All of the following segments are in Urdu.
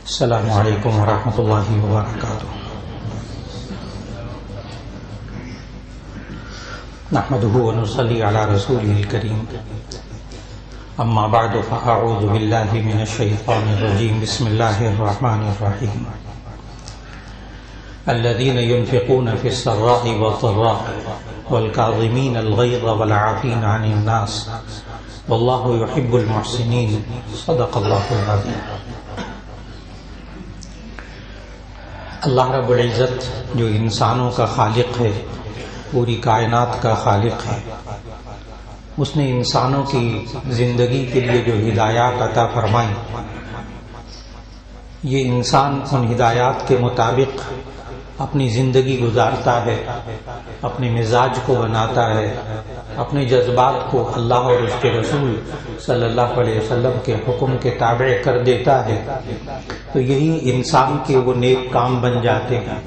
السلام علیکم ورحمۃ اللہ وبرکاتہ۔ نحمده ونصلي على رسوله الكريم، اما بعد فاعوذ باللہ من الشیطان الرجیم، بسم اللہ الرحمن الرحیم۔ الذين ينفقون في السراء والضراء والكاظمين الغيظ والعافين عن الناس والله يحب المحسنين، صدق اللہ العظیم۔ اللہ رب العزت جو انسانوں کا خالق ہے، پوری کائنات کا خالق ہے، اس نے انسانوں کی زندگی کے لیے جو ہدایات عطا فرمائی، یہ انسان ان ہدایات کے مطابق اپنی زندگی گزارتا ہے، اپنے مزاج کو بناتا ہے، اپنے جذبات کو اللہ اور اس کے رسول صلی اللہ علیہ وسلم کے حکم کے تابع کر دیتا ہے، تو یہی انسان کے وہ نیک کام بن جاتے ہیں۔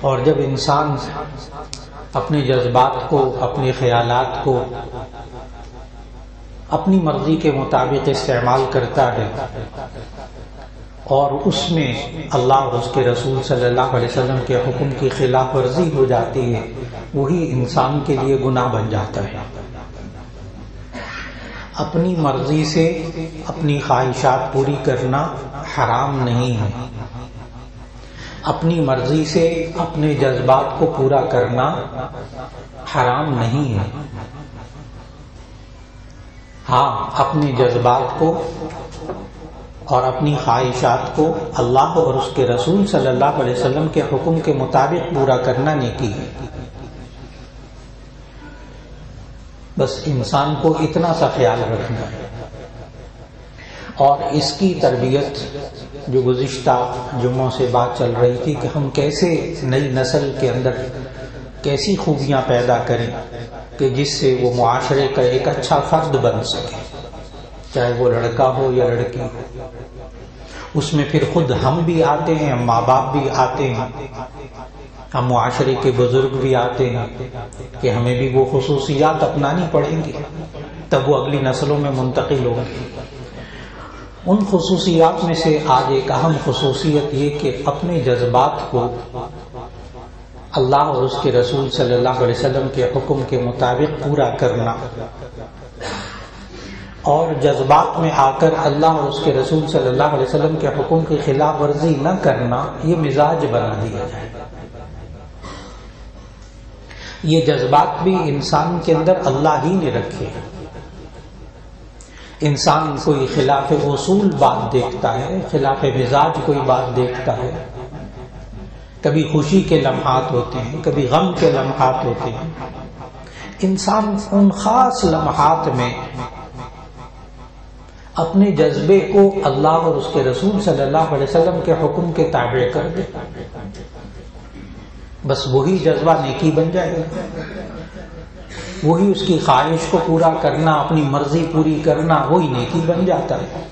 اور جب انسان اپنے جذبات کو، اپنے خیالات کو اپنی مرضی کے مطابق استعمال کرتا ہے اور اس میں اللہ اور اس کے رسول صلی اللہ علیہ وسلم کے حکم کی خلاف ورزی ہو جاتی ہے، وہی انسان کے لیے گناہ بن جاتا ہے۔ اپنی مرضی سے اپنی خواہشات پوری کرنا حرام نہیں ہے، اپنی مرضی سے اپنے جذبات کو پورا کرنا حرام نہیں ہے۔ ہاں، اپنے جذبات کو اور اپنی خواہشات کو اللہ اور اس کے رسول صلی اللہ علیہ وسلم کے حکم کے مطابق پورا کرنا نیکی ہے۔ بس انسان کو اتنا سا خیال رکھنا ہے۔ اور اس کی تربیت جو گزشتہ جمعوں سے بات چل رہی تھی کہ ہم کیسے نئی نسل کے اندر کیسی خوبیاں پیدا کریں کہ جس سے وہ معاشرے کا ایک اچھا فرد بن سکے، چاہے وہ لڑکا ہو یا لڑکی ہو۔ اس میں پھر خود ہم بھی آتے ہیں، ہم ماں باپ بھی آتے ہیں، ہم معاشرے کے بزرگ بھی آتے ہیں کہ ہمیں بھی وہ خصوصیات اپنانی پڑیں گی، تب وہ اگلی نسلوں میں منتقل ہوں گی۔ ان خصوصیات میں سے آج ایک اہم خصوصیت یہ کہ اپنے جذبات کو اللہ اور اس کے رسول صلی اللہ علیہ وسلم کے حکم کے مطابق پورا کرنا، اور جذبات میں آ کر اللہ اور اس کے رسول صلی اللہ علیہ وسلم کے حکم کی خلاف ورزی نہ کرنا، یہ مزاج بنا دیا جائے۔ یہ جذبات بھی انسان کے اندر اللہ ہی نے رکھے ہیں۔ انسان کوئی خلاف اصول بات دیکھتا ہے، خلاف مزاج کوئی بات دیکھتا ہے، کبھی خوشی کے لمحات ہوتے ہیں، کبھی غم کے لمحات ہوتے ہیں۔ انسان ان خاص لمحات میں اپنے جذبے کو اللہ اور اس کے رسول صلی اللہ علیہ وسلم کے حکم کے تابع کر دے، بس وہی جذبہ نیکی بن جائے گا۔ وہی اس کی خواہش کو پورا کرنا، اپنی مرضی پوری کرنا، وہی نیکی بن جاتا ہے۔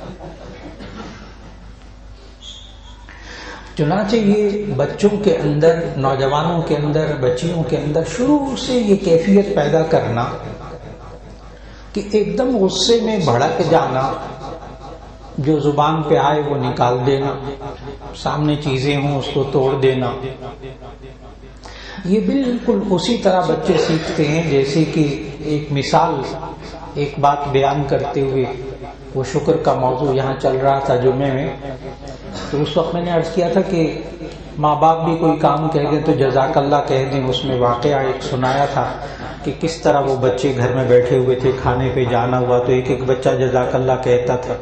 چنانچہ یہ بچوں کے اندر، نوجوانوں کے اندر، بچیوں کے اندر شروع سے یہ کیفیت پیدا کرنا کہ ایک دم غصے میں بھڑک جانا، جو زبان پہ آئے وہ نکال دینا، سامنے چیزیں ہوں اس کو توڑ دینا، یہ بالکل اسی طرح بچے سیکھتے ہیں جیسے کہ ایک مثال، ایک بات بیان کرتے ہوئے، وہ شکر کا موضوع یہاں چل رہا تھا جمعے میں، تو اس وقت میں نے عرض کیا تھا کہ ماں باپ بھی کوئی کام کہہ دیں تو جزاک اللہ کہہ دیں۔ اس میں واقعہ ایک سنایا تھا کہ کس طرح وہ بچے گھر میں بیٹھے ہوئے تھے، کھانے پہ جانا ہوا تو ایک ایک بچہ جزاک اللہ کہتا تھا۔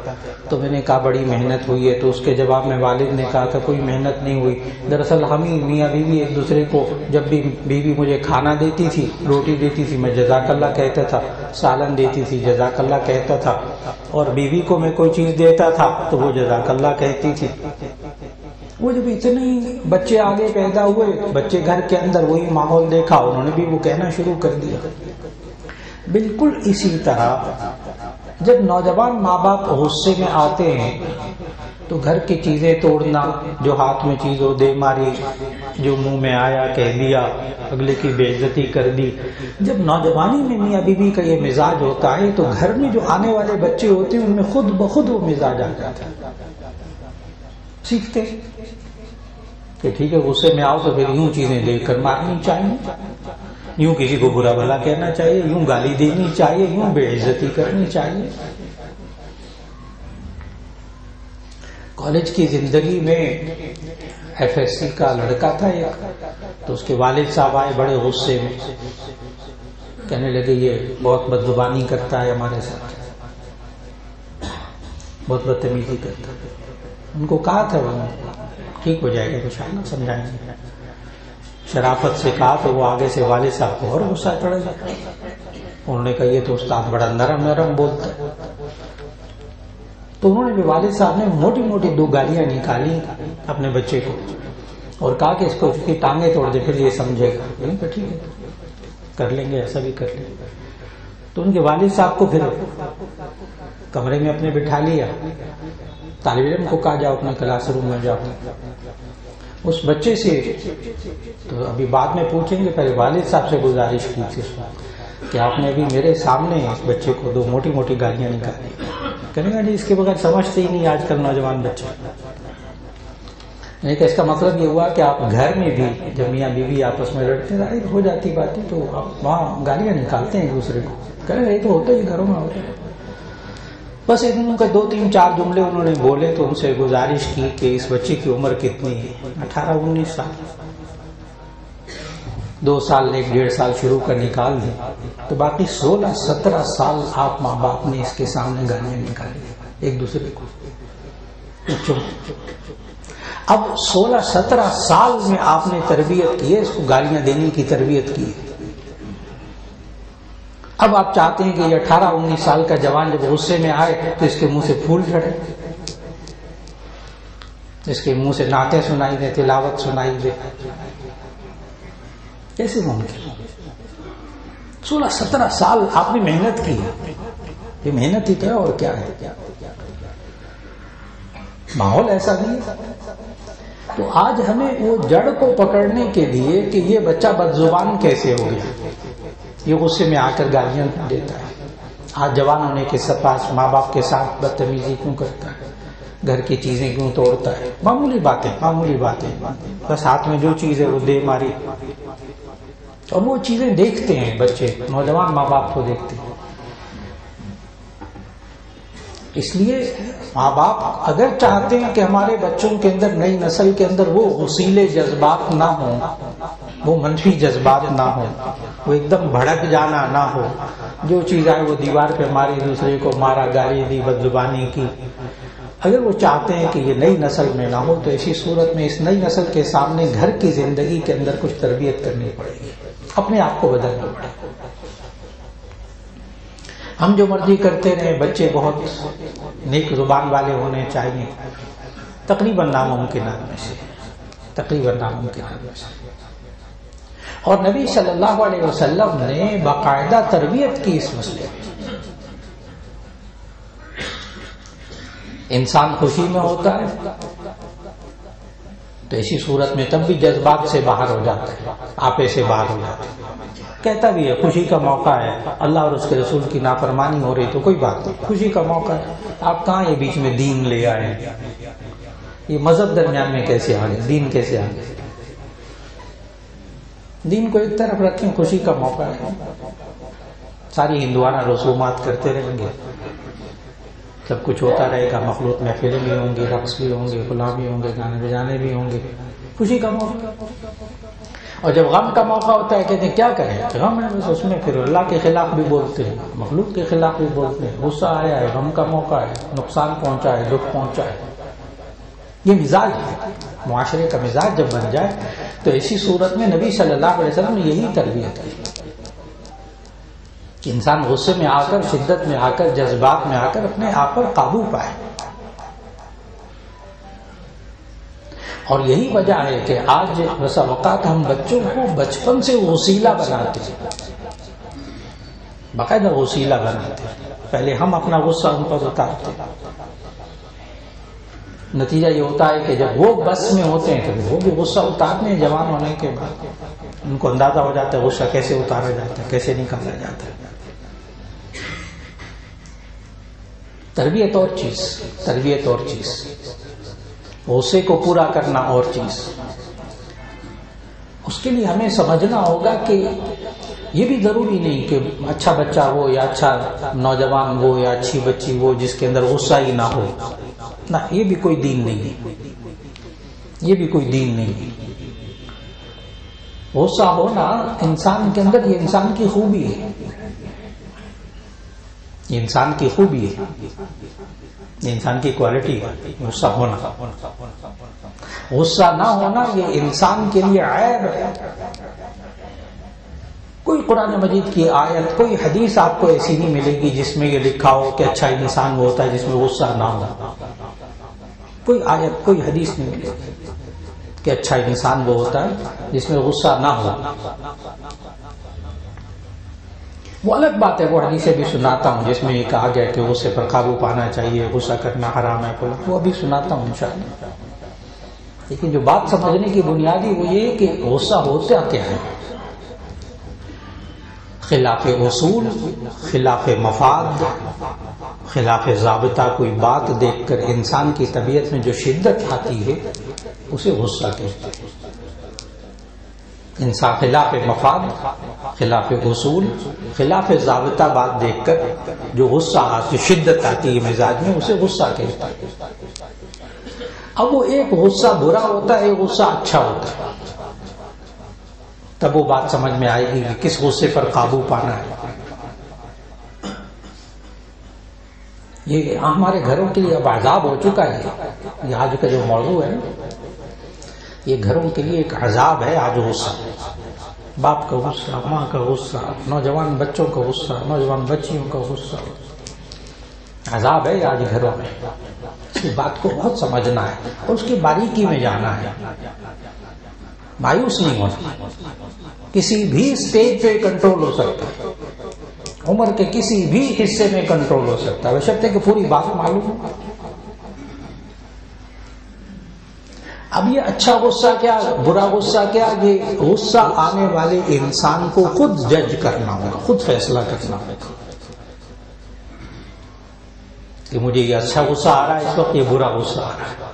تو میں نے کہا بڑی محنت ہوئی ہے، تو اس کے جواب میں والد نے کہا تھا کوئی محنت نہیں ہوئی، دراصل ہم ہی میاں بیوی ایک دوسرے کو، جب بھی بیوی مجھے کھانا دیتی تھی، روٹی دیتی تھی، میں جزاک اللہ کہتا تھا، سالن دیتی تھی جزاک اللہ کہتا تھا، اور بیوی کو میں کوئی چیز دیتا تھا تو وہ جزاک اللہ کہتی تھی۔ وہ جب اتنے بچے آگے پیدا ہوئے، بچے گھر کے اندر وہی ماحول دیکھا، انہوں نے بھی وہ کہنا شروع کر دیا۔ بالکل اسی طرح جب نوجوان ماں باپ غصے میں آتے ہیں تو گھر کی چیزیں توڑنا، جو ہاتھ میں چیز ہو دے ماری، جو منہ میں آیا کہہ دیا، اگلے کی بے عزتی کر دی۔ جب نوجوانی میں میاں بیوی کا یہ مزاج ہوتا ہے تو گھر میں جو آنے والے بچے ہوتے ہیں ان میں خود بخود وہ مزاج آ جاتا ہے۔ سیکھتے کہ ٹھیک ہے غصے میں آؤ تو پھر یوں چیزیں دیکھ کر مارنی چاہیے، یوں کسی کو برا بھلا کہنا چاہیے، یوں گالی دینی چاہیے، یوں بے عزتی کرنی چاہیے۔ کالج کی زندگی میں FSC کا لڑکا تھا ایک، تو اس کے والد صاحب آئے بڑے غصے میں، کہنے لگے یہ بہت بدزبانی کرتا ہے ہمارے ساتھ، بہت بدتمیزی کرتا ہے۔ ان کو کہا تھا وہ ٹھیک ہو جائے گا انشاءاللہ، سمجھائیں گے، شرافت سے کہا تو وہ آگے سے والد صاحب کو اور غصہ چڑھ گیا۔ انہوں نے کہا یہ تو استاد بڑا نرم نرم بولتا ہے، تو انہوں نے بھی والد صاحب نے موٹی موٹی 2 گالیاں نکالی اپنے بچے کو اور کہا کہ اس کو اس کی ٹانگیں توڑ دے پھر یہ سمجھے گا۔ ٹھیک ہے کر لیں گے، ایسا بھی کر لیں گے۔ تو ان کے والد صاحب کو پھر کمرے میں اپنے بٹھا لیا، طالب علم کو کہا جاؤ اپنے کلاس روم میں جاؤ۔ اس بچے سے تو ابھی بعد میں پوچھیں گے، پہلے والد صاحب سے گزارش کی تھی کہ آپ نے ابھی میرے سامنے اس بچے کو 2 موٹی موٹی گالیاں نکالی۔ کہنے گا جی اس کے بغیر سمجھتے ہی نہیں آج کل نوجوان بچے۔ نہیں کہ اس کا مطلب یہ ہوا کہ آپ گھر میں بھی جب میاں بیوی آپس میں لڑتے رہے ہو جاتی باتیں تو آپ وہاں گالیاں نکالتے ہیں ایک دوسرے کو، کہنے گا یہ تو ہوتا ہی گھروں میں ہوتا ہے۔ بس ایک دن کا 2-3-4 جملے انہوں نے بولے تو ان سے گزارش کی کہ اس بچے کی عمر کتنی ہے؟ 18-19 سال، 2 سال 1-1.5 سال شروع کر نکال دیں تو باقی 16-17 سال آپ ماں باپ نے اس کے سامنے گالیاں نکالی ایک دوسرے کو۔ اب 16-17 سال میں آپ نے تربیت کی ہے، اس کو گالیاں دینے کی تربیت کی ہے۔ اب آپ چاہتے ہیں کہ یہ 18-19 سال کا جوان جب غصے میں آئے تو اس کے منہ سے پھول جھڑے، اس کے منہ سے نعتیں سنائی دے، تلاوت سنائی دے، کیسے ممکن؟ 16-17 سال آپ نے محنت کی ہے، یہ محنت ہی کیا اور کیا ہے؟ ماحول ایسا نہیں ہے۔ تو آج ہمیں وہ جڑ کو پکڑنے کے لیے کہ یہ بچہ بدزبان کیسے ہو گیا، یہ غصے میں آ کر گالیاں دیتا ہے، آج جوان ہونے کے پاس ماں باپ کے ساتھ بدتمیزی کیوں کرتا ہے، گھر کی چیزیں کیوں توڑتا ہے، معمولی باتیں، بس ہاتھ میں جو چیز ہے وہ دے ماری، اور وہ چیزیں دیکھتے ہیں بچے، نوجوان ماں باپ کو دیکھتے ہیں۔ اس لیے ماں باپ اگر چاہتے ہیں کہ ہمارے بچوں کے اندر، نئی نسل کے اندر وہ غصیلے جذبات نہ ہوں، وہ منفی جذبات نہ ہوں، وہ ایک دم بھڑک جانا نہ ہو، جو چیز آئے وہ دیوار پہ ماری، دوسرے کو مارا، گالی دی، بدزبانی کی، اگر وہ چاہتے ہیں کہ یہ نئی نسل میں نہ ہو تو ایسی صورت میں اس نئی نسل کے سامنے گھر کی زندگی کے اندر کچھ تربیت کرنی پڑے گی، اپنے آپ کو بدلنا پڑے گا۔ ہم جو مرضی کرتے رہے، بچے بہت نیک زبان والے ہونے چاہیے، تقریباً ناممکنات میں سے۔ اور نبی صلی اللہ علیہ وسلم نے باقاعدہ تربیت کی اس مسئلے میں۔ انسان خوشی میں ہوتا ہے تو ایسی صورت میں تب بھی جذبات سے باہر ہو جاتا ہے، آپے سے باہر ہو جاتا ہے، کہتا بھی ہے خوشی کا موقع ہے، اللہ اور اس کے رسول کی نافرمانی ہو رہی تو کوئی بات نہیں، خوشی کا موقع ہے، آپ کہاں یہ بیچ میں دین لے آئے، یہ مذہب درمیان میں کیسے آ گئے، دین کیسے آ گئے؟ دین کو ایک طرف رکھیں، خوشی کا موقع ہے، ساری ہندوانہ رسومات کرتے رہیں گے، سب کچھ ہوتا رہے گا، مخلوط محفلیں بھی ہوں گی، رقص بھی ہوں گے، غلام بھی ہوں گے، گانے بجانے بھی ہوں گے، خوشی کا موقع۔ اور جب غم کا موقع ہوتا ہے کہتے ہیں کیا کریں، غم ہے بس، اس میں پھر اللہ کے خلاف بھی بولتے ہیں، مخلوق کے خلاف بھی بولتے ہیں، غصہ آیا ہے، غم کا موقع ہے، نقصان پہنچا ہے، دکھ پہنچا ہے، یہ مزاج ہے، معاشرے کا مزاج جب بن جائے تو ایسی صورت میں نبی صلی اللہ علیہ وسلم نے یہی تربیت کی کہ انسان غصے میں آ کر، شدت میں آ کر، جذبات میں آ کر اپنے آپ پر قابو پائے۔ اور یہی وجہ ہے کہ آج بسا اوقات ہم بچوں کو بچپن سے وسیلہ بناتے ہیں، باقاعدہ وسیلہ بناتے ہیں، پہلے ہم اپنا غصہ ان پر اتارتے ہیں، نتیجہ یہ ہوتا ہے کہ جب وہ بس میں ہوتے ہیں تو وہ بھی غصہ اتارتے ہیں، جوان ہونے کے بعد ان کو اندازہ ہو جاتا ہے غصہ کیسے اتارا جاتا ہے، کیسے نکالا جاتا ہے۔ تربیت اور چیز، غصے کو پورا کرنا اور چیز. اس کے لیے ہمیں سمجھنا ہوگا کہ یہ بھی ضروری نہیں کہ اچھا بچہ ہو یا اچھا نوجوان ہو یا اچھی بچی ہو جس کے اندر غصہ ہی نہ ہو. نہ، یہ بھی کوئی دین نہیں ہے، یہ بھی کوئی دین نہیں ہے. غصہ ہونا انسان کے اندر، یہ انسان کی خوبی ہے، یہ انسان کی خوبی ہے، یہ انسان کی کوالٹی ہے. غصہ ہونا، غصہ نہ ہونا یہ انسان کے لیے عیب ہے. کوئی قرآن مجید کی آیت، کوئی حدیث آپ کو ایسی نہیں ملے گی جس میں یہ لکھا ہو کہ اچھا انسان وہ ہوتا ہے جس میں غصہ نہ ہو. کوئی آیت، کوئی حدیث نہیں ملے گی کہ اچھا انسان وہ ہوتا ہے جس میں غصہ نہ ہو. وہ الگ بات ہے، وہ حدیثیں بھی سناتا ہوں جس میں یہ کہا گیا کہ غصے پر قابو پانا چاہیے، غصہ کرنا حرام ہے، وہ بھی سناتا ہوں انشاءاللہ. لیکن جو بات سمجھنے کی بنیادی وہ یہ کہ غصہ ہوتا کیا ہے. خلاف اصول، خلاف مفاد، خلاف ضابطہ کوئی بات دیکھ کر انسان کی طبیعت میں جو شدت آتی ہے اسے غصہ کہتے ہیں. انسان خلاف مفاد، خلاف اصول، خلاف ضابطہ بات دیکھ کر جو غصہ آتی، شدت آتی ہے مزاج میں، اسے غصہ کہتا ہے. اب وہ ایک غصہ برا ہوتا ہے، ایک غصہ اچھا ہوتا ہے. تب وہ بات سمجھ میں آئے گی کہ کس غصے پر قابو پانا ہے. یہ ہمارے گھروں کے لیے اب عذاب ہو چکا ہے. یہ آج کا جو موضوع ہے یہ گھروں کے لیے ایک عذاب ہے. آج غصہ، باپ کا غصہ، ماں کا غصہ، نوجوان بچوں کا غصہ، نوجوان بچیوں کا غصہ، عذاب ہے آج گھروں میں. اس کی بات کو بہت سمجھنا ہے اور اس کی باریکی میں جانا ہے. مایوس نہیں ہونا. کسی بھی سٹیج پہ کنٹرول ہو سکتا ہے، عمر کے کسی بھی حصے میں کنٹرول ہو سکتا ہے، بشرطے کہ پوری بات معلوم ہو. اب یہ اچھا غصہ کیا، برا غصہ کیا، یہ غصہ آنے والے انسان کو خود جج کرنا ہوگا، خود فیصلہ کرنا ہوگا کہ مجھے یہ اچھا غصہ آ رہا ہے اس وقت، یہ برا غصہ آ رہا ہے.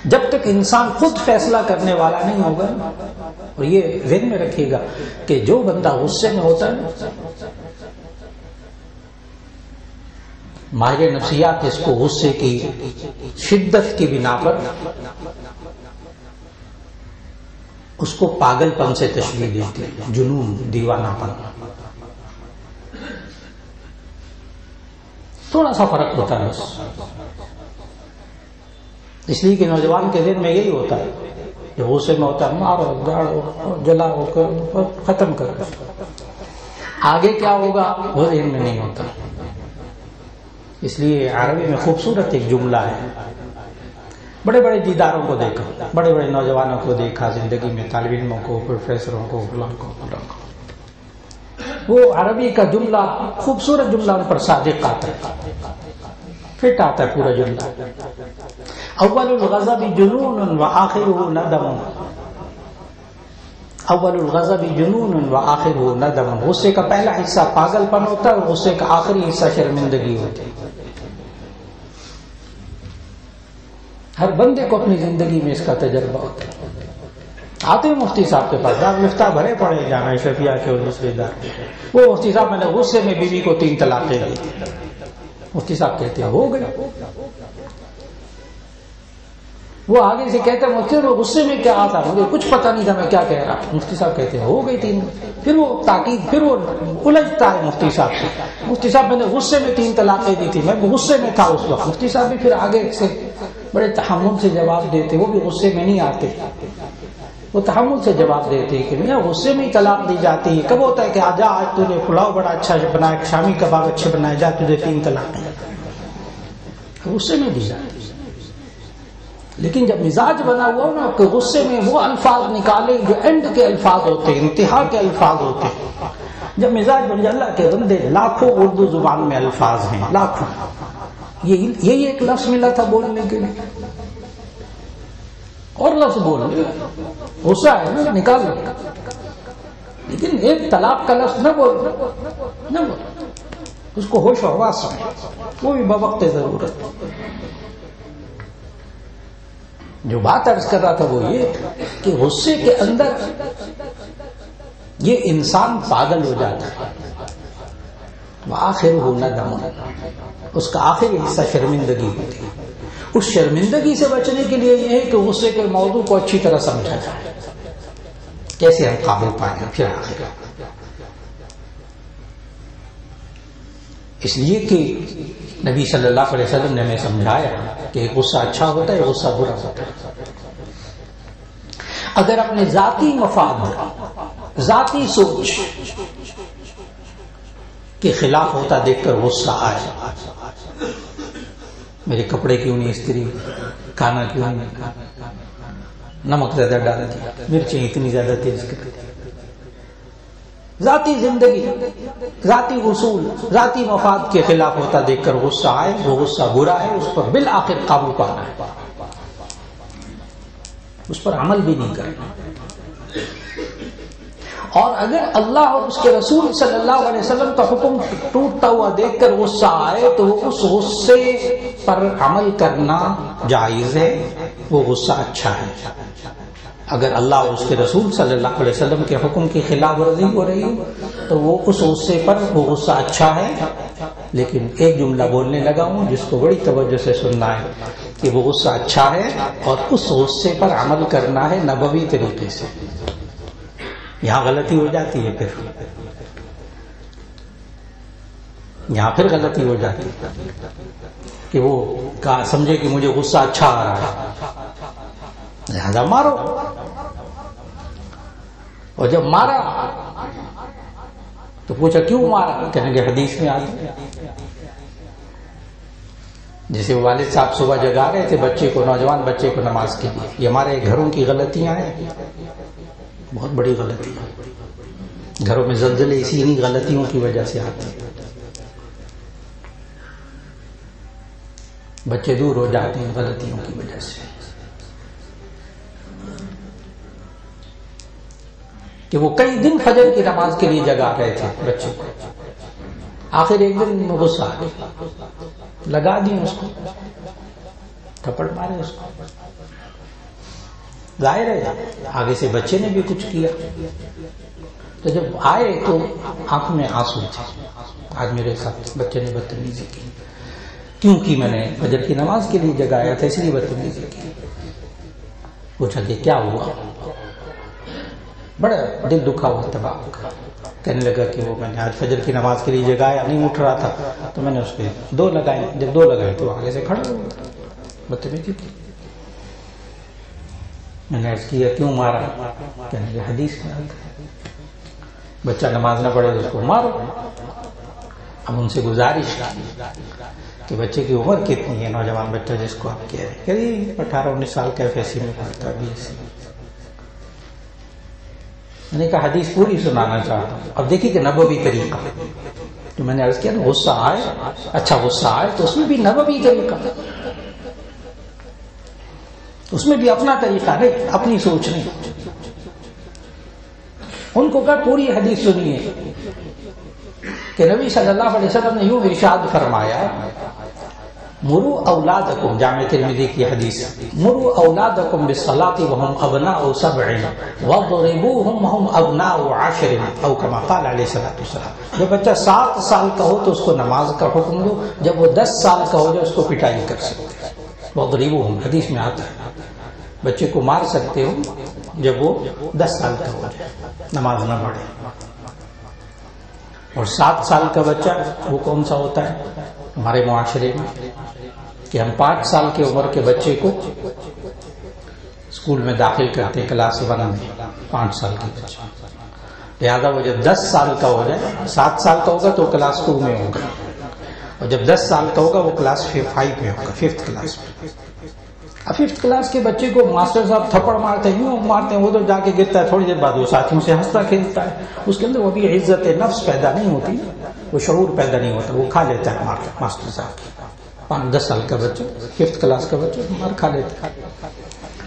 جب تک انسان خود فیصلہ کرنے والا نہیں ہوگا، اور یہ ذہن میں رکھیے گا کہ جو بندہ غصے میں ہوتا ہے، ماہر نفسیات اس کو غصے کی شدت کی بنا پر اس کو پاگل پن سے تشبیہ دیتے ہیں، جنون، دیوانہ پن. تھوڑا سا فرق ہوتا ہے اس لیے کہ نوجوان کے ذہن میں یہی ہوتا ہے کہ غصے میں ہوتا ہے مارو، گاڑو، جلاؤ، ختم کرو. آگے کیا ہوگا وہ ذہن میں نہیں ہوتا. اس لیے عربی میں خوبصورت ایک جملہ ہے. بڑے بڑے دیداروں کو دیکھا، بڑے بڑے نوجوانوں کو دیکھا زندگی میں، طالب علموں کو، پروفیسروں کو، فلاں کو. وہ عربی کا جملہ، خوبصورت جملہ ان پر صادق آتا ہے، فٹ آتا ہے پورا جملہ. اول الغضب جنون وآخرہ ندم، اول الغضب جنون وآخرہ ندم. غصے کا پہلا حصہ پاگل پن ہوتا ہے اور غصے کا آخری حصہ شرمندگی ہوتی ہے. ہر بندے کو اپنی زندگی میں اس کا تجربہ ہوتا ہے. آتے ہیں مفتی صاحب کے پاس، دار مفتاح بھرے پڑے جامعہ شفیعہ کے اور دوسرے دار. وہ مفتی صاحب میں نے غصے میں بیوی کو 3 طلاقیں دی. مفتی صاحب کہتے ہیں ہو گئے. وہ آگے سے کہتے ہیں مفتی صاحب غصے میں کیا آتا، مجھے کچھ پتہ نہیں تھا میں کیا کہہ رہا. مفتی صاحب کہتے ہیں ہو گئی 3. پھر وہ تاکید، پھر وہ الجھتا ہے مفتی صاحب سے. مفتی صاحب میں نے غصے میں 3 طلاقیں دی تھی، میں غصے میں تھا اس وقت. مفتی صاحب بھی پھر آگے سے بڑے تحمل سے جواب دیتے، وہ بھی غصے میں نہیں آتے، وہ تحمل سے جواب دیتے کہ میاں غصے میں ہی طلاق دی جاتی ہے. کب ہوتا ہے کہ آجا آج تو نے پلاؤ بڑا اچھا بنایا، شامی کباب اچھے بنائے، جا تجھے 3 طلاقیں. غصے میں دی جاتی. لیکن جب مزاج بنا ہوا نا کہ غصے میں وہ الفاظ نکالے جو اینڈ کے الفاظ ہوتے ہیں، انتہا کے الفاظ ہوتے ہیں. جب مزاج بن جائے، اللہ کے بندے لاکھوں اردو زبان میں الفاظ ہیں، لاکھوں. یہی ایک لفظ ملا تھا بولنے کے لیے، اور لفظ بول لے، غصہ ہے نا نکال لو. لیکن ایک طلاق کا لفظ نہ بول، نہ بول. اس کو ہوش و حواس میں، وہ بھی بوقت ضرورت. جو بات عرض کر رہا تھا وہ یہ کہ غصے کے اندر یہ انسان پاگل ہو جاتا ہے، وآخرہ ندم، اس کا آخری حصہ شرمندگی ہوتی ہے۔ اس شرمندگی سے بچنے کے لیے یہ ہے کہ غصے کے موضوع کو اچھی طرح سمجھا جائے، کیسے ہم قابو پائیں پھر آخر۔ اس لیے کہ نبی صلی اللہ علیہ وسلم نے ہمیں سمجھایا کہ غصہ اچھا ہوتا ہے، غصہ برا ہوتا ہے۔ اگر اپنے ذاتی مفاد، ذاتی سوچ کے خلاف ہوتا دیکھ کر غصہ آئے، میرے کپڑے کیوں نہیں استری، کھانا کیوں نہیں، نمک زیادہ ڈال دیا، مرچیں اتنی زیادہ تیز کر دی، ذاتی زندگی، ذاتی اصول، ذاتی مفاد کے خلاف ہوتا دیکھ کر غصہ آئے، وہ غصہ برا ہے، اس پر بالآخر قابو پانا ہے، اس پر عمل بھی نہیں کرنا۔ اور اگر اللہ اور اس کے رسول صلی اللہ علیہ وسلم کا حکم ٹوٹتا ہوا دیکھ کر غصہ آئے تو اس غصے پر عمل کرنا جائز ہے، وہ غصہ اچھا ہے۔ اگر اللہ اور اس کے رسول صلی اللہ علیہ وسلم کے حکم کی خلاف ورزی ہو رہی ہو تو وہ اس غصے پر وہ غصہ اچھا ہے۔ لیکن ایک جملہ بولنے لگا ہوں جس کو بڑی توجہ سے سننا ہے کہ وہ غصہ اچھا ہے اور اس غصے پر عمل کرنا ہے نبوی طریقے سے۔ یہاں غلطی ہو جاتی ہے، یہاں پھر غلطی ہو جاتی ہے کہ وہ سمجھے کہ مجھے غصہ اچھا آ رہا ہے، لہذا مارو، اور جب مارا تو پوچھا کیوں مارا، کہنے کہ حدیث میں آتی ہے۔ جیسے والد صاحب صبح جگا رہے تھے بچے کو، نوجوان بچے کو نماز کے لیے، یہ ہمارے گھروں کی غلطیاں ہیں، بہت بڑی غلطی ہے۔ گھروں میں زلزلے اسی انہی غلطیوں کی وجہ سے آتے ہیں، بچے دور ہو جاتے ہیں غلطیوں کی وجہ سے، کہ وہ کئی دن فجر کی نماز کے لیے جگا رہے تھے بچے کو، آخر ایک دن غصہ آ گیا، لگا دی اس کو، تھپڑ مارے اس کو۔ ظاہر ہے آگے سے بچے نے بھی کچھ کیا، تو جب آئے تو آنکھوں میں آنسو تھے، آج میرے ساتھ بچے نے بدتمیزی کی، کیونکہ میں نے فجر کی نماز کے لیے جگایا تھا اس لیے بدتمیزی کی۔ پوچھا کہ کیا ہوا، بڑا دل دکھا ہوا تھا باپ کا، کہنے لگا کہ وہ میں نے آج فجر کی نماز کے لیے جگایا، نہیں اٹھ رہا تھا تو میں نے اس پہ 2 لگائے، جب 2 لگائے تو آگے سے کھڑا ہو گیا، بدتمیزی کی۔ میں نے عرض کیا کیوں مارا، کہنے لگا حدیث میں آتا ہے بچہ نماز نہ پڑھے تو اس کو مارو۔ اب ان سے گزارش کی کہ بچے کی عمر کتنی ہے، نوجوان بچہ جس کو آپ کہہ رہے ہیں، قریب 18-19 سال کا ایفیسی میں پڑھتا ہے، 20۔ میں نے کہا حدیث پوری سنانا چاہتا ہوں، اب دیکھیے کہ نبوی طریقہ، تو میں نے عرض کیا نا غصہ آئے، اچھا غصہ آئے تو اس میں بھی نبوی طریقہ، اس میں بھی اپنا طریقہ نہیں، اپنی سوچ نہیں۔ ان کو کہا پوری حدیث سنیے کہ نبی صلی اللہ علیہ وسلم نے یوں ارشاد فرمایا، مرو اولادکم، جامع ترمذی کی حدیث، مرو اولادکم بالصلاۃ وهم ابناء 7 واضربوهم وهم ابناء 10 او كما قال علیہ الصلوۃ والسلام۔ جب بچہ 7 سال کا ہو تو اس کو نماز کا حکم دو، جب وہ 10 سال کا ہو جائے اس کو پٹائی کر سکتے ہیں، واضربوهم حدیث میں آتا ہے، بچے کو مار سکتے ہو جب وہ 10 سال کا ہو جائے، نماز نہ پڑھے۔ اور 7 سال کا بچہ وہ کون سا ہوتا ہے ہمارے معاشرے میں کہ ہم 5 سال کی عمر کے بچے کو اسکول میں داخل کرتے ہیں، کلاس 1 میں 5 سال کے بچے، لہذا وہ جب 10 سال کا ہو جائے، 7 سال کا ہوگا تو کلاس 2 میں ہوگا، اور جب 10 سال کا ہوگا وہ کلاس 5 میں ہوگا، 5th کلاس میں۔ اب 5th کلاس کے بچے کو ماسٹر صاحب تھپڑ مارتے ہیں، یوں مارتے ہیں، وہ تو جا کے گرتا ہے، تھوڑی دیر بعد وہ ساتھیوں سے ہنستا کھیلتا ہے، اس کے اندر وہ بھی عزت نفس پیدا نہیں ہوتی، وہ شعور پیدا نہیں ہوتا، وہ کھا لیتا ہے ماسٹر صاحب۔ 5-10 سال کا بچہ، 5th کلاس کا بچہ مار کھا لیتا ہے،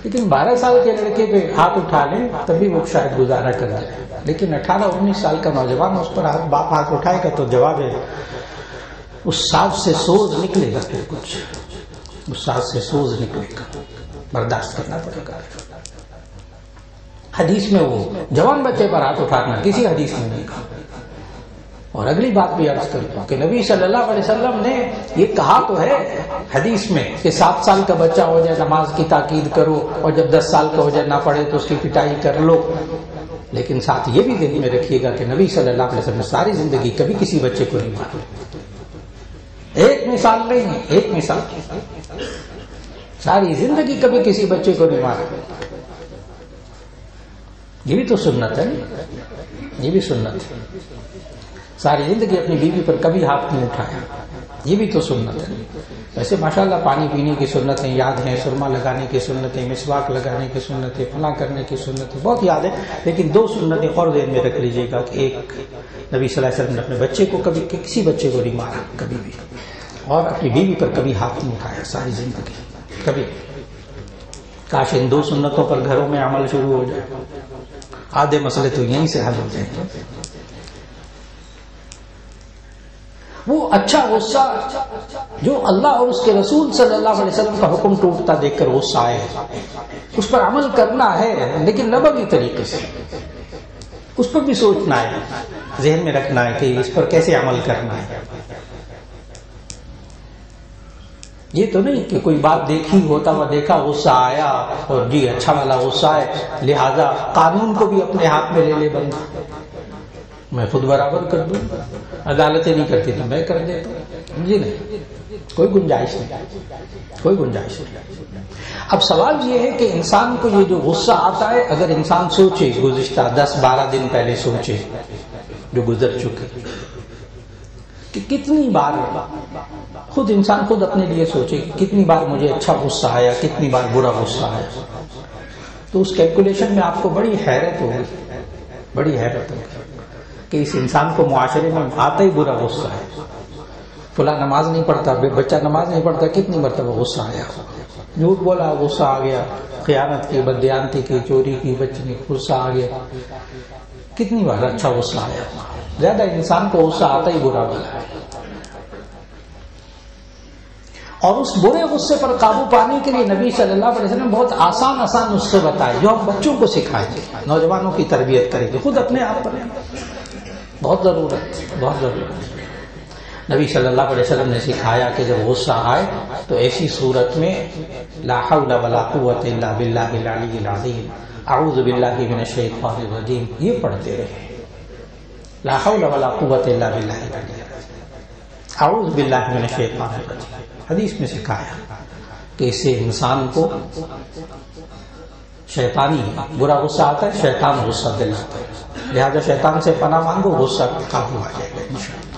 لیکن 12 سال کے لڑکے پہ ہاتھ اٹھا لیں تبھی وہ شاید گزارا کر جائے، لیکن 18-19 سال کا نوجوان اس پر باپ ہاتھ اٹھائے گا تو جواب ہے، اس سانس سے سوز نکلے گا، پھر کچھ اس سانس سے سوز نکلے گا۔ برداشت کرنا پڑے گا. حدیث میں وہ جوان بچے پر ہاتھ اٹھانا کسی حدیث میں نہیں کہا. اور اگلی بات بھی عرض کرتا ہوں کہ نبی صلی اللہ علیہ وسلم نے یہ کہا تو ہے حدیث میں کہ 7 سال کا بچہ ہو جائے نماز کی تاکید کرو، اور جب 10 سال کا ہو جائے نہ پڑھے تو اس کی پٹائی کر لو. لیکن ساتھ یہ بھی ذہن میں رکھیے گا کہ نبی صلی اللہ علیہ وسلم نے ساری زندگی کبھی کسی بچے کو نہیں مارا. ایک مثال نہیں، ایک مثال، ساری زندگی کبھی کسی بچے کو نہیں مارا. یہ بھی تو سنت ہے، یہ بھی سنت ہے. ساری زندگی اپنی بیوی پر کبھی ہاتھ نہیں اٹھایا، یہ بھی تو سنت ہے. ویسے ماشاءاللہ پانی پینے کی سنتیں یاد ہیں، سرما لگانے کی سنتیں، مسواک لگانے کی سنتیں، فلاں کرنے کی سنتیں بہت یاد ہے. لیکن 2 سنتیں اور ذہن میں رکھ لیجیے گا کہ ایک، نبی صلی اللہ علیہ وسلم نے اپنے بچے کو کبھی کسی بچے کو نہیں مارا کبھی بھی، اور اپنی بیوی پر کبھی ہاتھ نہیں اٹھایا ساری زندگی کبھی. کاش ان 2 سنتوں پر گھروں میں عمل شروع ہو جائے، آدھے مسئلے تو یہیں سے حل ہو جائیں گے. وہ اچھا غصہ جو اللہ اور اس کے رسول صلی اللہ علیہ وسلم کا حکم ٹوٹتا دیکھ کر غصہ آئے، اس پر عمل کرنا ہے لیکن نبوی طریقے سے. اس پر بھی سوچنا ہے، ذہن میں رکھنا ہے کہ اس پر کیسے عمل کرنا ہے. یہ تو نہیں کہ کوئی بات دیکھی، ہوتا ہوا دیکھا، غصہ آیا اور جی اچھا والا غصہ ہے لہذا قانون کو بھی اپنے ہاتھ میں لے لے بند، میں خود برابر کر دوں، عدالتیں نہیں کرتی تو میں کر دیتا ہوں. جی نہیں، کوئی گنجائش نہیں، کوئی گنجائش نہیں. اب سوال یہ ہے کہ انسان کو یہ جو غصہ آتا ہے، اگر انسان سوچے گزشتہ 10-12 دن پہلے سوچے جو گزر چکے کہ کتنی بار، خود انسان خود اپنے لیے سوچے کہ کتنی بار مجھے اچھا غصہ آیا، کتنی بار برا غصہ آیا، تو اس کیلکولیشن میں آپ کو بڑی حیرت ہوگی، بڑی حیرت ہوگی کہ اس انسان کو معاشرے میں آتا ہی برا غصہ ہے. فلاں نماز نہیں پڑھتا، بچہ نماز نہیں پڑھتا، کتنی مرتبہ غصہ آیا، جھوٹ بولا غصہ آ گیا، خیانت کی، بددیانتی کی، چوری کی، بچنے کی، غصہ آ گیا. کتنی بار اچھا غصہ آیا. زیادہ انسان کو غصہ آتا ہی برا والا ہے. اور اس برے غصے پر قابو پانے کے لیے نبی صلی اللہ علیہ وسلم نے بہت آسان نسخے بتائے جو ہم بچوں کو سکھائیں گے، نوجوانوں کی تربیت کریں گے، خود اپنے آپ پر بہت ضرورت. نبی صلی اللہ علیہ وسلم نے سکھایا کہ جب غصہ آئے تو ایسی صورت میں لا حول ولا قوت الا باللہ العلی العظیم، اعوذ باللہ من الشیطان الرجیم، یہ پڑھتے رہے. لا حول ولا قوت الا باللہ العلی العظیم، اعوذ باللہ من الشیطان الرجیم. حدیث میں سکھایا کہ اس سے انسان کو شیطانی برا غصہ آتا ہے، شیطان غصہ دلاتا ہے، لہذا شیطان سے پناہ مانگو، غصہ قابو آ جائے گا انشاءاللہ.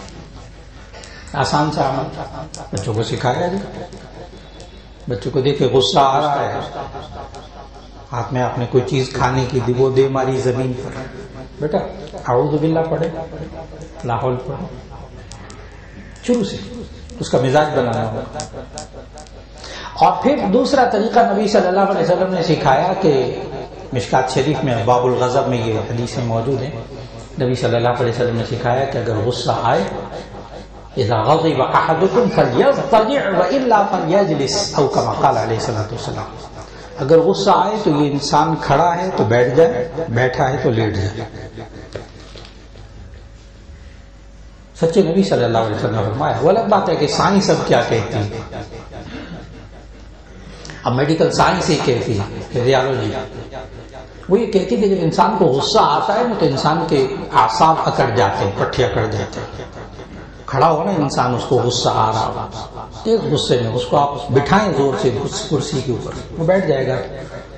آسان سے عمل بچوں کو سکھایا جائے. بچوں کو دیکھے غصہ آ رہا ہے، ہاتھ میں آپ نے کوئی چیز کھانے کی دی، وہ دے ماری زمین پر، بیٹا اعوذ باللہ پڑھے، لا حول پڑھے، شروع سے اس کا مزاج بنانا ہوگا. اور پھر دوسرا طریقہ نبی صلی اللہ علیہ وسلم نے سکھایا کہ مشکات شریف میں باب الغضب میں یہ حدیثیں موجود ہیں. نبی صلی اللہ علیہ وسلم نے سکھایا کہ اگر غصہ آئے، اذا غضب احدكم فليضطجع والا فليجلس، او كما قال علیہ الصلوۃ والسلام. اگر غصہ آئے تو یہ انسان کھڑا ہے تو بیٹھ جائے، بیٹھا ہے تو لیٹ جائے. سچے نبی صلی اللہ علیہ وسلم نے فرمایا. وہ الگ بات ہے کہ سائنس اب کیا کہتی ہے، اب میڈیکل سائنس یہ کہتی ہے، فزیالوجی وہ یہ کہتی ہے کہ جب انسان کو غصہ آتا ہے نا تو انسان کے اعصاب اکڑ جاتے ہیں، پٹھے اکڑ جاتے ہیں. کھڑا ہو نا انسان، اس کو غصہ آ رہا ہو، ایک غصے میں اس کو آپ بٹھائیں زور سے کرسی کے اوپر، وہ بیٹھ جائے گا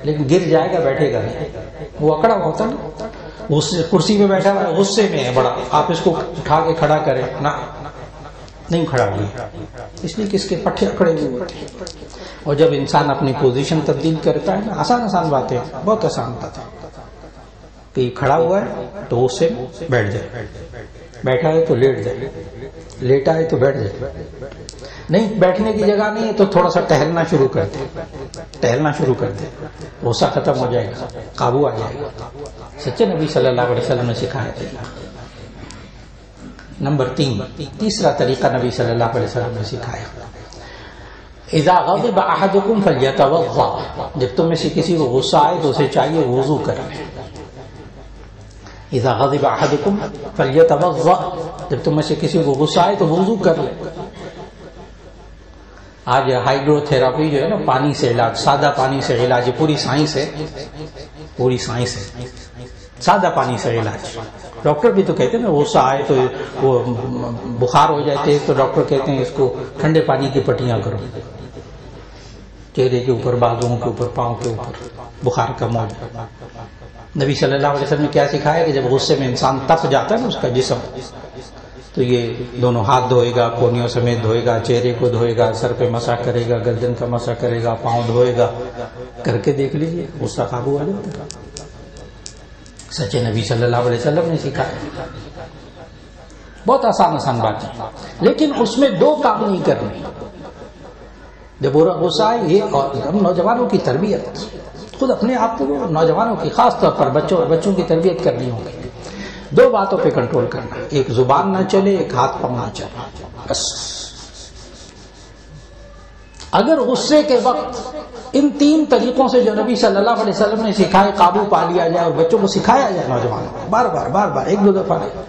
لیکن گر جائے گا، بیٹھے گا نہیں. وہ اکڑا ہوتا نا، کرسی پہ بیٹھا ہوا ہے، غصے میں ہے بڑا، آپ اس کو اٹھا کے کھڑا کریں نہ، نہیں کھڑا ہوئی، اس لیے کہ اس کے پٹھے اکڑے ہوئے ہوتے ہیں. اور جب انسان اپنی پوزیشن تبدیل کرتا ہے نا، آسان باتیں، بہت آسان بات ہے کہ کھڑا ہوا ہے تو غصے میں بیٹھ جائے، بیٹھا ہے تو لیٹ جائے، لیٹا ہے تو بیٹھ جائے. نہیں بیٹھنے کی جگہ نہیں ہے تو تھوڑا سا ٹہلنا شروع کر دے، ٹہلنا شروع کر دے، غصہ ختم ہو جائے گا، قابو آ جائے گا. سچے نبی صلی اللہ علیہ وسلم نے سکھایا تھا. نمبر 3، تیسرا طریقہ نبی صلی اللہ علیہ وسلم نے سکھایا اذا غضب احدکم فلیتوضا، جب تم میں سے کسی کو غصہ آئے تو اسے چاہیے وضو کر لے. اذا غضب احدکم فلیتوضا، جب تم میں سے کسی کو غصہ آئے تو وضو کر لے. آج ہائیڈرو تھراپی جو ہے نا، پانی سے علاج، سادہ پانی سے علاج، پوری سائنس ہے، پوری سائنس ہے، سادہ پانی سے علاج. ڈاکٹر بھی تو کہتے ہیں نا غصہ آئے تو وہ بخار ہو جاتے ہیں تو ڈاکٹر کہتے ہیں اس کو ٹھنڈے پانی کی پٹیاں کرو، چہرے کے اوپر، بازوؤں کے اوپر، پاؤں کے اوپر بخار کا موجود. نبی صلی اللہ علیہ وسلم نے کیا سکھایا کہ جب غصے میں انسان تپ جاتا ہے نا اس کا جسم، تو یہ دونوں ہاتھ دھوئے گا، کونیوں سمیت دھوئے گا، چہرے کو دھوئے گا، سر پہ مسح کرے گا، گردن کا مسح کرے گا، پاؤں دھوئے گا. کر کے دیکھ لیجیے غصہ قابو آ جاتا ہے. سچے نبی صلی اللہ علیہ وسلم نے سکھایا. بہت آسان بات ہے، لیکن اس میں دو کام نہیں کرنے. جب غصہ آئے، یہ ہم نوجوانوں کی تربیت، خود اپنے آپ کو نوجوانوں کی، خاص طور پر بچوں کی تربیت کرنی ہوگی. دو باتوں پہ کنٹرول کرنا، ایک زبان نہ چلے، ایک ہاتھ پاؤں نہ چلے، بس. اگر غصے کے وقت ان تین طریقوں سے جو نبی صلی اللہ علیہ وسلم نے سکھائے قابو پا لیا جائے، اور بچوں کو سکھایا جائے، نوجوانوں کو بار بار ایک دو دفعہ نہیں،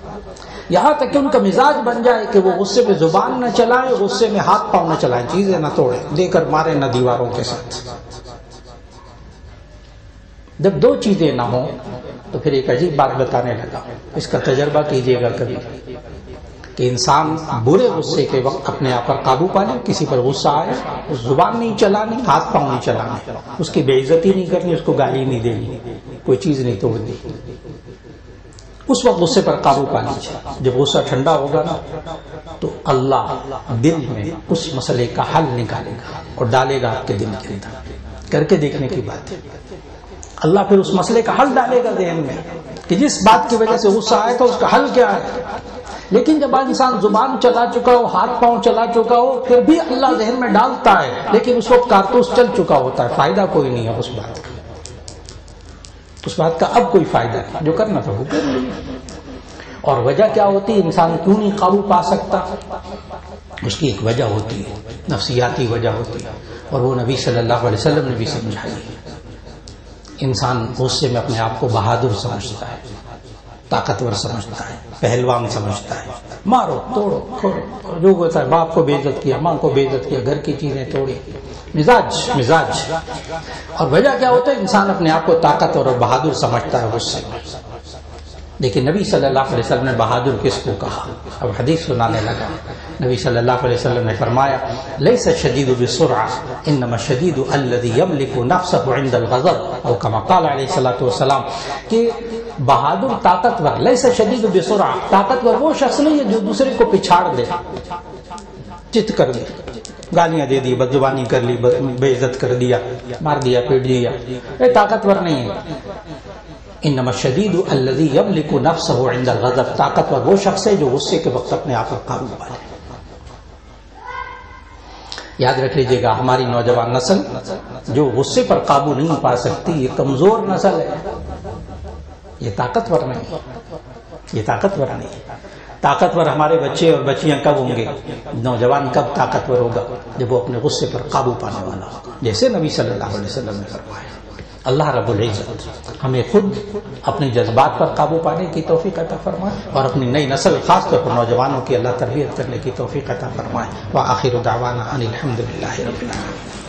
یہاں تک کہ ان کا مزاج بن جائے کہ وہ غصے پہ زبان نہ چلائے، غصے میں ہاتھ پاؤں نہ چلائیں، چیزیں نہ توڑیں، دے کر مارے نہ دیواروں کے ساتھ. جب دو چیزیں نہ ہوں تو پھر ایک عجیب بات بتانے لگا. اس کا تجربہ کیجئے گا کبھی کہ انسان برے غصے کے وقت اپنے آپ پر قابو پا لے. کسی پر غصہ آئے، زبان نہیں چلانی، ہاتھ پاؤں نہیں چلانے، اس کی بے عزتی نہیں کرنی، اس کو گالی نہیں دینی، کوئی چیز نہیں توڑنی. اس وقت غصے پر قابو پا لیجیے. جب غصہ ٹھنڈا ہوگا نا تو اللہ دل میں اس مسئلے کا حل نکالے گا اور ڈالے گا آپ کے دل کے اندر. کر کے دیکھنے کی بات ہے. اللہ پھر اس مسئلے کا حل ڈالے گا ذہن میں کہ جس بات کی وجہ سے غصہ آئے تو اس کا حل کیا ہے. لیکن جب انسان زبان چلا چکا ہو، ہاتھ پاؤں چلا چکا ہو، پھر بھی اللہ ذہن میں ڈالتا ہے، لیکن اس وقت کارتوس چل چکا ہوتا ہے، فائدہ کوئی نہیں ہے اس بات کا. اس بات کا اب کوئی فائدہ نہیں، جو کرنا تھا وہ کر لیا. اور وجہ کیا ہوتی ہے، انسان کیوں نہیں قابو پا سکتا؟ اس کی ایک وجہ ہوتی ہے، نفسیاتی وجہ ہوتی ہے، اور وہ نبی صلی اللہ علیہ وسلم نے بھی سمجھائی. انسان غصے میں اپنے آپ کو بہادر سمجھتا ہے، طاقتور سمجھتا ہے، پہلوان سمجھتا ہے، مارو توڑو کھوڑو، جو ہوتا ہے، باپ کو بے عزت کیا، ماں کو بے عزت کیا، گھر کی چیزیں توڑی، مزاج. اور وجہ کیا ہوتا ہے، انسان اپنے آپ کو طاقتور اور بہادر سمجھتا ہے غصے میں. لیکن نبی صلی اللہ علیہ وسلم نے بہادر کس کو کہا؟ اب حدیث سنانے لگا. نبی صلی اللہ علیہ وسلم نے فرمایا لیس الشدید بسرعہ انما الشدید الذی یملک نفسہ عند الغضب، او کما قال علیہ الصلوۃ والسلام، کہ بہادر طاقتور، لیس الشدید بسرعہ، طاقتور وہ شخص نہیں ہے جو دوسرے کو پچھاڑ دے، چت کر دے، گالیاں دے دی، بدزبانی کر لی، بے عزت کر دیا، مار دیا، پیٹ دیا، یہ طاقتور نہیں ہے. انما الشدید الذی یملک نفسہ عند الغضب، طاقتور وہ شخص ہے جو غصے کے وقت اپنے آپ پر قابو پا لے. یاد رکھ لیجیے گا، ہماری نوجوان نسل جو غصے پر قابو نہیں پا سکتی، یہ کمزور نسل ہے، یہ طاقتور نہیں، یہ طاقتور نہیں. طاقتور ہمارے بچے اور بچیاں کب ہوں گے؟ نوجوان کب طاقتور ہوگا؟ جب وہ اپنے غصے پر قابو پانے والا ہوگا، جیسے نبی صلی اللہ علیہ وسلم نے فرمایا. اللہ رب العزت ہمیں خود اپنے جذبات پر قابو پانے کی توفیق عطا فرمائے، اور اپنی نئی نسل خاص طور پر نوجوانوں کی اللہ تربیت کرنے کی توفیق عطا فرمائے. وآخر دعوانا ان الحمد للہ رب العالمین.